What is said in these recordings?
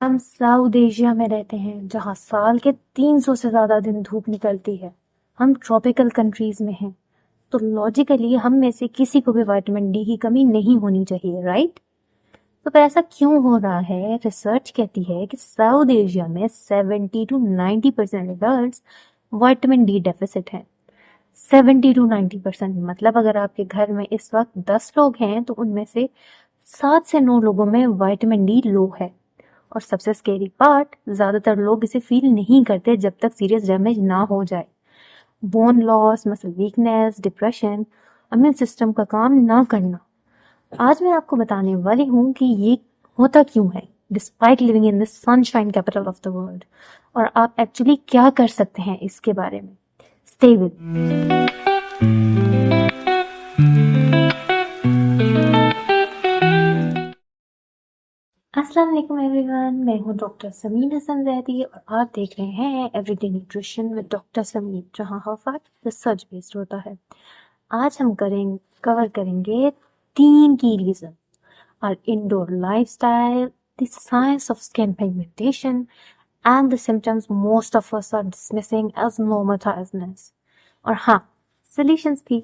हम south Asia में रहते हैं जहाँ साल के 300 से ज्यादा दिन धूप निकलती है। हम ट्रॉपिकल कंट्रीज में हैं, तो लॉजिकली हम में से किसी को भी विटामिन डी की कमी नहीं होनी चाहिए, राइट? तो पर ऐसा क्यों हो रहा है? रिसर्च कहती है कि साउथ एशिया में 70 to 90% adult vitamin D deficit है। 70 to 90% मतलब अगर आपके घर में इस वक्त 10 लोग हैं तो उनमें से 7 से 9 लोगों में विटामिन डी लो है। और सबसे स्केरी पार्ट, ज्यादातर लोग इसे फील नहीं करते जब तक सीरियस डैमेज ना हो जाए। Bone loss, muscle weakness, depression, immune system का काम ना करना। आज मैं आपको बताने वाली हूँ कि ये होता क्यों है despite living in the sunshine capital of the world, और आप एक्चुअली क्या कर सकते हैं इसके बारे में। Stay with. अस्सलाम वालेकुम एवरीवन, मैं हूँ डॉक्टर समीन हसन जैदी और आप देख रहे हैं everyday nutrition with doctor Sameen, जहाँ हर फैक्ट रिसर्च बेस्ड होता है। आज हम कवर करेंगे 3 की reason: our indoor lifestyle, the science of skin pigmentation, and the symptoms most of us are dismissing as normal tiredness. और हाँ, solutions भी।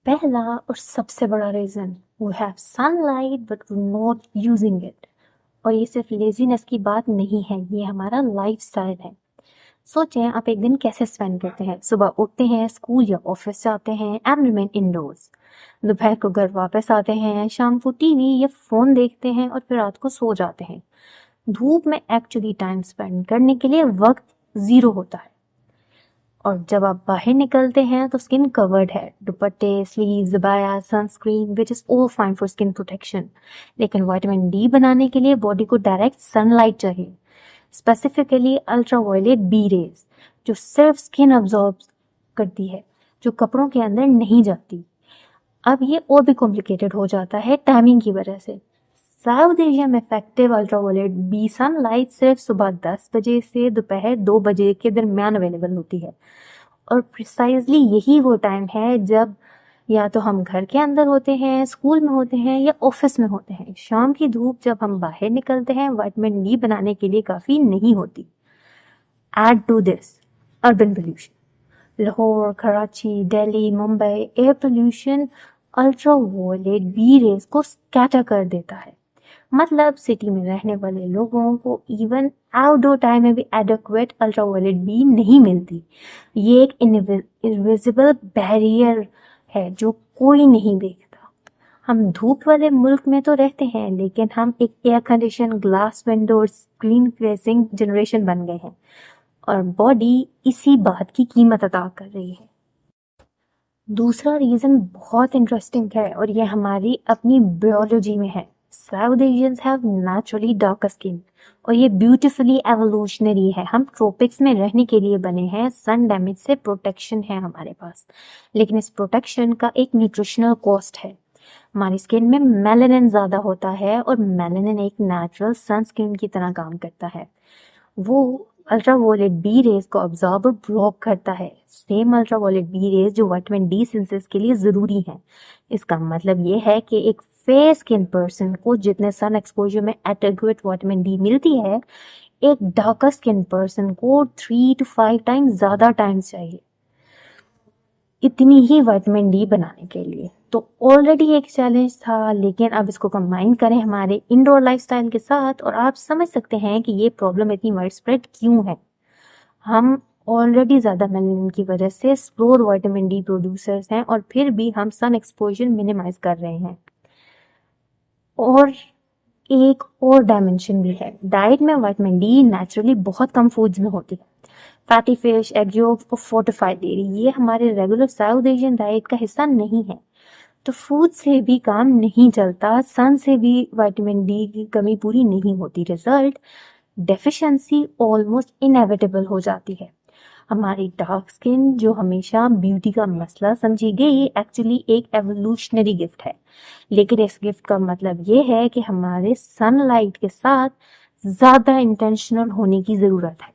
पहला और सबसे बड़ा reason, we have sunlight but we're not using it। और ये सिर्फ लेजीनेस की बात नहीं है, ये हमारा लाइफस्टाइल है। सोचें आप एक दिन कैसे स्पेंड करते हैं। सुबह उठते हैं, स्कूल या ऑफिस जाते हैं एंड रिमेन इंडोर्स। दोपहर को घर वापस आते हैं, शाम को टीवी या फोन देखते हैं और फिर रात को सो जाते हैं। धूप में एक्चुअली टाइम स्पेंड करने के लिए वक्त जीरो होता है। और जब आप बाहर निकलते हैं तो स्किन कवर्ड है, दुपट्टे, sleeves, abaya, sunscreen, which is all fine for skin protection. लेकिन विटामिन डी बनाने के लिए बॉडी को डायरेक्ट सनलाइट चाहिए, स्पेसिफिकली अल्ट्रावायलेट बी रेज, जो सिर्फ स्किन अब्जॉर्ब करती है, जो कपड़ों के अंदर नहीं जाती। अब ये और भी कॉम्प्लिकेटेड हो जाता है टाइमिंग की वजह से। साउथ एशिया में इफेक्टिव अल्ट्रावायलेट बी सनलाइट सिर्फ सुबह 10 बजे से दोपहर 2 बजे के दरमियान अवेलेबल होती है। और प्रिसाइजली यही वो टाइम है जब या तो हम घर के अंदर होते हैं, स्कूल में होते हैं या ऑफिस में होते हैं। शाम की धूप जब हम बाहर निकलते हैं विटामिन डी बनाने के लिए काफी नहीं होती। Add to this urban pollution. Lahore, Karachi, Delhi, Mumbai air pollution ultraviolet B rays को स्कैटर कर देता है। मतलब सिटी में रहने वाले लोगों को इवन आउटडोर टाइम में भी एडिक्वेट अल्ट्रावायलेट बी नहीं मिलती। ये एक इनविजिबल बैरियर है जो कोई नहीं देखता। हम धूप वाले मुल्क में तो रहते हैं, लेकिन हम एक air condition, glass window, screen facing generation बन गए हैं, और बॉडी इसी बात की कीमत अदा कर रही है। दूसरा रीजन बहुत इंटरेस्टिंग है और ये हमारी अपनी बायोलॉजी में है। South Asians have naturally dark skin और ये ब्यूटीफुली एवोल्यूशनरी है। हम ट्रॉपिक्स में रहने के लिए बने हैं, सन डैमेज से प्रोटेक्शन है हमारे पास, लेकिन इस प्रोटेक्शन का एक न्यूट्रिशनल कॉस्ट है। हमारी स्किन में मेलानिन ज्यादा होता है और मेलानिन एक नेचुरल सनस्क्रीन की तरह काम करता है। वो अल्ट्रावायलेट बी रेज को ऑब्जॉर्ब और ब्लॉक करता है, सेम अल्ट्रावायलेट बी रेज जो विटामिन डी सिंथेसिस के लिए जरूरी है। इसका मतलब ये है कि एक फेयर स्किन पर्सन को जितने सन एक्सपोजर में एडिक्वेट विटामिन डी मिलती है, एक डार्कर स्किन पर्सन को 3 to 5 टाइम्स ज्यादा टाइम चाहिए इतनी ही विटामिन डी बनाने के लिए। तो ऑलरेडी एक चैलेंज था, लेकिन अब इसको कंबाइन करें हमारे इंडोर लाइफस्टाइल के साथ और आप समझ सकते हैं कि ये प्रॉब्लम इतनी वाइड स्प्रेड क्यों है। हम ऑलरेडी ज्यादा मेलानिन की वजह से स्लोर विटामिन डी प्रोड्यूसर्स हैं और फिर भी हम सन एक्सपोजर मिनिमाइज कर रहे हैं। और एक और डायमेंशन भी है, डाइट में विटामिन डी नेचुरली बहुत कम फूड्स में होती है। फैटी फिश, एग योक्स और फोर्टिफाइड डेयरी, ये हमारे रेगुलर साउथ एशियन डाइट का हिस्सा नहीं है। तो फूड से भी काम नहीं चलता, सन से भी विटामिन डी की कमी पूरी नहीं होती। रिजल्ट, डेफिशिएंसी ऑलमोस्ट इनएविटेबल हो जाती है। हमारी डार्क स्किन जो हमेशा ब्यूटी का मसला समझी गई, एक्चुअली एक एवोल्यूशनरी गिफ्ट है। लेकिन इस गिफ्ट का मतलब ये है कि हमारे सनलाइट के साथ ज्यादा इंटेंशनल होने की जरूरत है।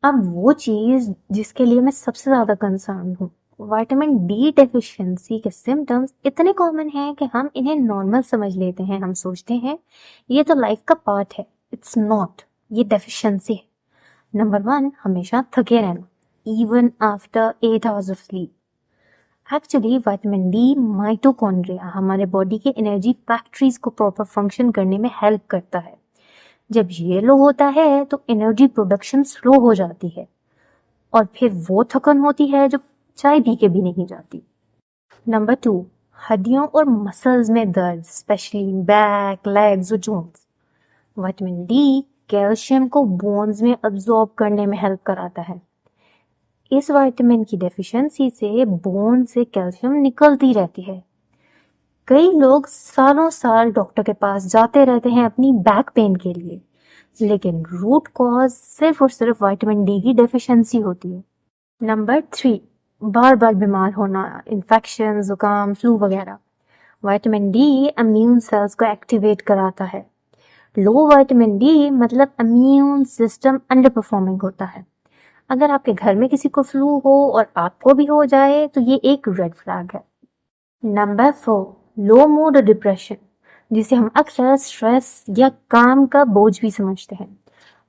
अब वो चीज जिसके लिए मैं सबसे ज्यादा कंसर्न हूँ, विटामिन डी डेफिशिएंसी के सिम्टम्स इतने कॉमन हैं कि हम इन्हें नॉर्मल समझ लेते हैं। हम सोचते हैं ये तो लाइफ का पार्ट है। इट्स नॉट, ये डेफिशिएंसी है। नंबर 1, हमेशा थके रहना, even after 8 hours of sleep. Actually vitamin D mitochondria, हमारे बॉडी के एनर्जी फैक्ट्रीज को प्रॉपर फंक्शन करने में हेल्प करता है। जब ये लो होता है तो एनर्जी प्रोडक्शन स्लो हो जाती है और फिर वो थकन होती है जो चाय पी के भी नहीं जाती। नंबर 2, हड्डियों और मसल्स में दर्द, स्पेशली बैक, लेग्स और जोन्स। विटामिन डी कैल्शियम को बोन्स में अब्सॉर्ब करने में हेल्प कराता है। इस विटामिन की डेफिशिएंसी से बोन से कैल्शियम निकलती रहती है। कई लोग सालों साल डॉक्टर के पास जाते रहते हैं अपनी बैक पेन के लिए, लेकिन रूट कॉज सिर्फ और सिर्फ विटामिन डी की डेफिशिएंसी होती है। नंबर 3, बार बार बीमार होना, इन्फेक्शन, जुकाम, फ्लू वगैरह। विटामिन डी इम्यून सेल्स को एक्टिवेट कराता है। लो विटामिन डी मतलब इम्यून सिस्टम अंडर परफॉर्मिंग होता है। अगर आपके घर में किसी को फ्लू हो और आपको भी हो जाए तो ये एक रेड फ्लैग है। नंबर 4, लो मूड और डिप्रेशन, जिसे हम अक्सर स्ट्रेस या काम का बोझ भी समझते हैं।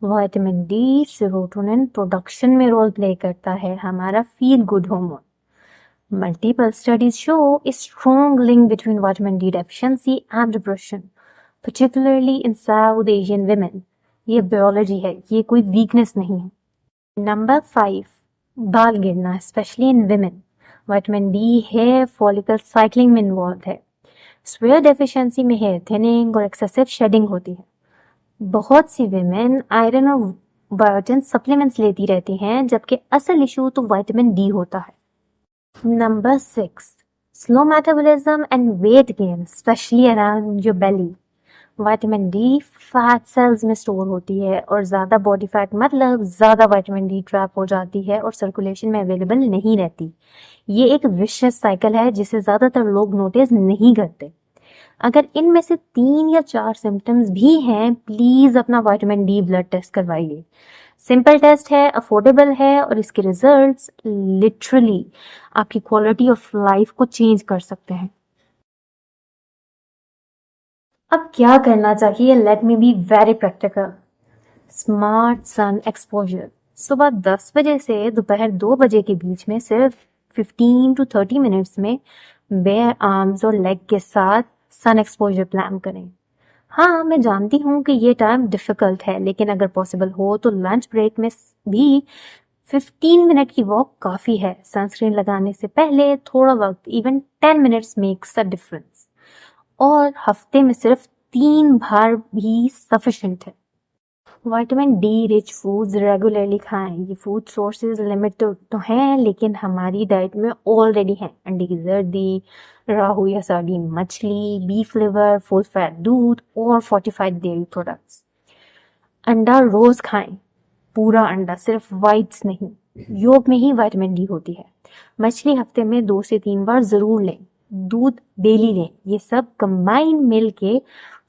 विटामिन डी सेरोटोनिन प्रोडक्शन में रोल प्ले करता है, हमारा feel good hormone. Multiple studies show a strong link between vitamin D deficiency and depression, particularly in South Asian women. ये बायोलॉजी है, ये कोई वीकनेस नहीं है। नंबर 5, बाल गिरना, specially in women. Vitamin D hair follicle cycling में involve है। स्वेयर डेफिशिएंसी में हेयर थिनिंग और एक्सेसिव शेडिंग होती है। बहुत सी विमेन आयरन और बायोटिन सप्लीमेंट्स लेती रहती हैं, जबकि असल इशू तो विटामिन डी होता है। Number 6, slow metabolism and weight gain, specially around your belly. Vitamin D fat cells में स्टोर होती है और ज्यादा बॉडी फैट मतलब ज्यादा विटामिन डी ट्रैप हो जाती है और सर्कुलेशन में अवेलेबल नहीं रहती। ये एक विशियस साइकिल है जिसे ज्यादातर लोग नोटिस नहीं करते। अगर इनमें से 3 या 4 सिम्टम्स भी हैं, प्लीज अपना विटामिन डी ब्लड टेस्ट करवाइए। सिंपल टेस्ट है, अफोर्डेबल है और इसके रिजल्ट्स लिटरली आपकी क्वालिटी ऑफ लाइफ को चेंज कर सकते हैं। अब क्या करना चाहिए? Let me be very practical. Smart sun exposure, सुबह 10 बजे से दोपहर 2 बजे के बीच में सिर्फ 15 to 30 मिनट्स में बेयर आर्म्स और लेग के साथ सन एक्सपोजर प्लान करें। हाँ, मैं जानती हूँ कि ये टाइम डिफिकल्ट है, लेकिन अगर पॉसिबल हो तो लंच ब्रेक में भी 15 मिनट की वॉक काफी है। सनस्क्रीन लगाने से पहले थोड़ा वक्त, even 10 minutes makes a difference. और हफ्ते में सिर्फ 3 बार भी सफिशिएंट है। Vitamin D rich foods regularly खाएं। ये फूड सोर्सेज लिमिटेड तो हैं, लेकिन हमारी डाइट में ऑलरेडी हैं। अंडे की जर्दी, राहु या सार्डीन मछली, बीफ लिवर, फुल फैट दूध और फोर्टिफाइड डेयरी प्रोडक्ट्स। अंडा रोज खाएं, पूरा अंडा, सिर्फ वाइट्स नहीं। योग में ही विटामिन डी होती है। मछली हफ्ते में 2 से 3 बार जरूर लें। दूध डेली लें। ये सब कंबाइन मिल के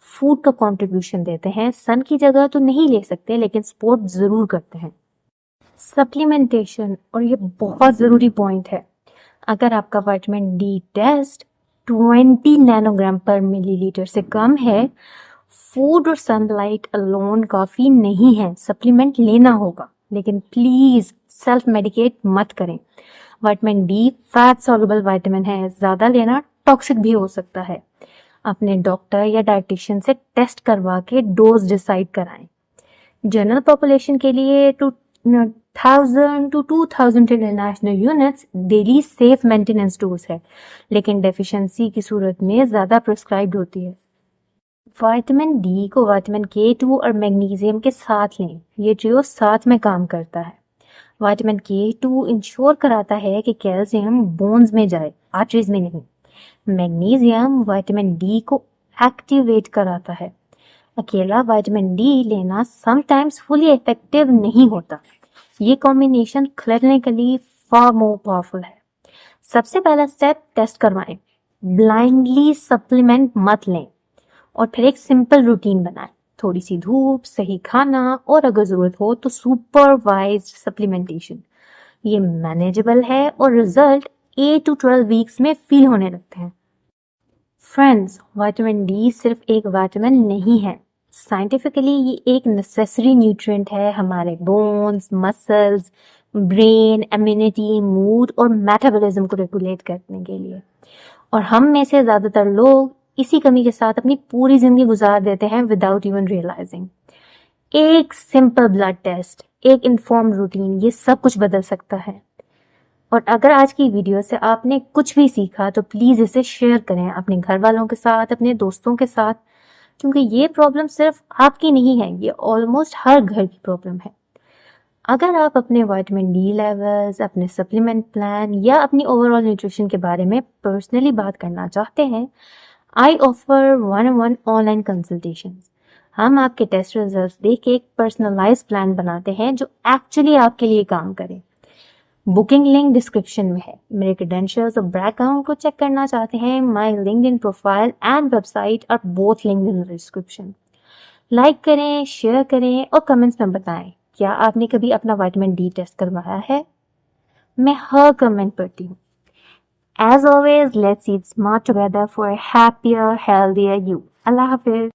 फूड का कंट्रीब्यूशन देते हैं। सन की जगह तो नहीं ले सकते, लेकिन सपोर्ट जरूर करते हैं। सप्लीमेंटेशन, और ये बहुत जरूरी पॉइंट है। अगर आपका विटामिन डी टेस्ट 20 नैनोग्राम पर मिलीलीटर से कम है, फूड और सनलाइट अलोन काफी नहीं है, सप्लीमेंट लेना होगा। लेकिन प्लीज सेल्फ मेडिकेट मत करें। Vitamin D fat soluble vitamin है, ज्यादा लेना टॉक्सिक भी हो सकता है। अपने डॉक्टर या डाइटिशियन से टेस्ट करवा के डोज डिसाइड कराएं। जनरल पॉपुलेशन के लिए 1000 to 2000 international units daily safe maintenance dose है, लेकिन डेफिशिएंसी की सूरत में ज्यादा प्रिस्क्राइब्ड होती है। विटामिन डी को विटामिन K2 और मैग्नीशियम के साथ लें। ये ट्रियो साथ में काम करता है। विटामिन K2 इंश्योर कराता है कि कैल्शियम बोन्स में जाए, आर्टरीज में नहीं। मैग्नीशियम विटामिन डी को एक्टिवेट कराता है। अकेला विटामिन डी लेना समटाइम्स फुली इफेक्टिव नहीं होता। ये कॉम्बिनेशन क्लिनिकली फार मोर पावरफुल है। सबसे पहला स्टेप, टेस्ट करवाएं। ब्लाइंडली सप्लीमेंट मत लें और फिर एक सिंपल रूटीन बनाएं। थोड़ी सी धूप, सही खाना और अगर जरूरत हो तो सुपरवाइज्ड सप्लीमेंटेशन। ये मैनेजेबल है और रिजल्ट 8 to 12 वीक्स में फील होने लगते हैं। फ्रेंड्स, विटामिन डी सिर्फ एक विटामिन नहीं है। साइंटिफिकली ये एक नेसेसरी न्यूट्रिएंट है हमारे bones, muscles, brain, immunity, mood और मेटाबॉलिज्म को रेगुलेट करने के लिए। और हम में से ज्यादातर लोग इसी कमी के साथ अपनी पूरी जिंदगी गुजार देते हैं विदाउट इवन रियलाइजिंग। एक सिंपल ब्लड टेस्ट, एक इन्फॉर्म रूटीन, ये सब कुछ बदल सकता है। और अगर आज की वीडियो से आपने कुछ भी सीखा तो प्लीज इसे शेयर करें अपने घर वालों के साथ, अपने दोस्तों के साथ, क्योंकि ये प्रॉब्लम सिर्फ आपकी नहीं है, ये ऑलमोस्ट हर घर की प्रॉब्लम है। अगर आप अपने विटामिन डी लेवल्स, अपने सप्लीमेंट प्लान या अपनी ओवरऑल न्यूट्रिशन के बारे में पर्सनली बात करना चाहते हैं, I offer 1-on-1 online consultations. हम आपके टेस्ट रिजल्ट्स देख के एक पर्सनलाइज्ड प्लान बनाते हैं जो एक्चुअली आपके लिए काम करे। बुकिंग लिंक डिस्क्रिप्शन में है। मेरे क्रेडेंशियल्स और बैकग्राउंड को चेक करना चाहते हैं, my LinkedIn profile and website R both linked in the description. Like करें, शेयर करें और कमेंट्स में बताएं, क्या आपने कभी अपना विटामिन डी टेस्ट करवाया है? मैं हर कमेंट पढ़ती हूँ। As always, let's eat smart together for a happier, healthier you. Allah Hafiz.